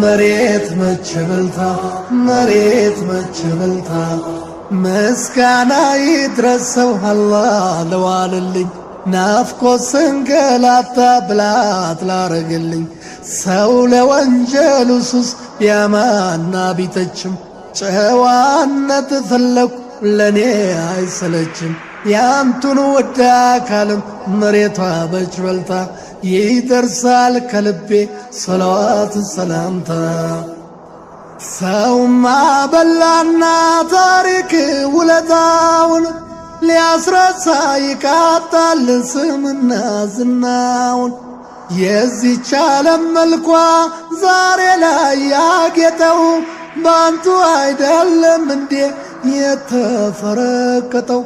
መሬት መች በልታ መሬት መች በልታ ምስጋና ይድረሰው አላህ ለዋለልኝ ናፍቆት ስንገላታ ብላት ላረገልኝ ሰው ለወንጀሉ ሱስ ቢያማና ቢተችም ጨዋነት ፈለኩ ለኔ አይሰለችም ያንቱን ወዳ አካልም መሬቷ በች በልታ ይደርሳል ከልቤ ሰላዋት ሰላምታ ሰውማ በላና ታሪክ ውለታውን ሊያስረሳ ይቃጣል ስምና ዝናውን የዚህች ዓለም መልኳ ዛሬ ላይ ያጌጠው ባንቱ አይደለም እንዴ የተፈረቀጠው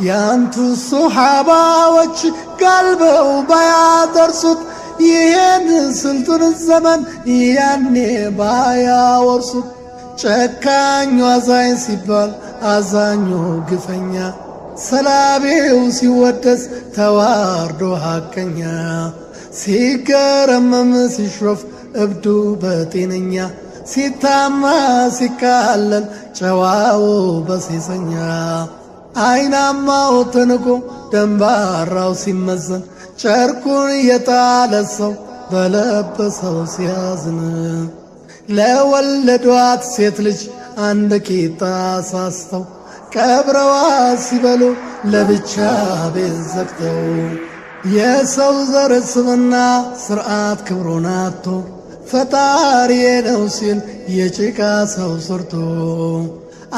ያንቱ ሱሐባዎች ጋልበው ባያደርሱት ይሄን ስልጡን ዘመን ያኔ ባያወርሱት ጨካኙ አዛኝ ሲባል አዛኙ ግፈኛ ሰላቤው ሲወደስ ተዋርዶ ሐቀኛ ሲገረመም ሲሾፍ እብዱ በጤነኛ ሲታማ ሲካለል ጨዋው በሴሰኛ አይናማው ተንቆ ደንባራው ሲመዘን ጨርቁን የጣለ ሰው በለበሰው ሲያዝን ለወለዷት ሴት ልጅ አንድ ቂጣ ሳስተው ቀብረዋ ሲበሉ ለብቻ ቤት ዘግተው የሰው ዘር ስምና ስርዓት ክብሩን አጥቶ ፈጣሪ ነው ሲል የጭቃ ሰው ሰርቶ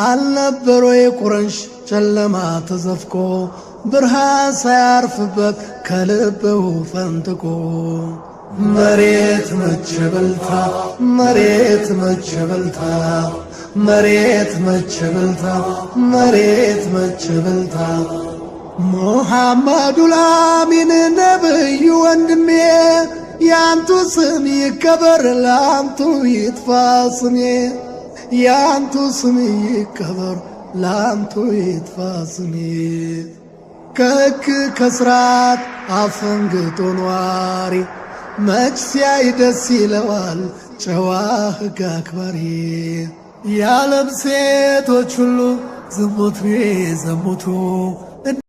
አልነበሮ የቁረንሽ ጨለማ ተዘፍቆ ብርሃን ሳያርፍበት ከልብው ፈንጥቆ መሬት መች በልታ መሬት መች በልታ መሬት መች በልታ መሬት መች በልታ ሙሐመዱ አሚን ነብዩ ወንድሜ ያንቱ ስም ይከበር ላንቱ ይጥፋ ስሜ ያንቱ ስም ይከበር ላንቱ ይጥፋ ስሜ ከሕግ ከስርዓት አፈንግጦ ኗሪ መች ሲያይ ደስ ይለዋል ጨዋ ሕግ አክባሪ የዓለም ሴቶች ሁሉ ዝሙት ቢዘሙቱ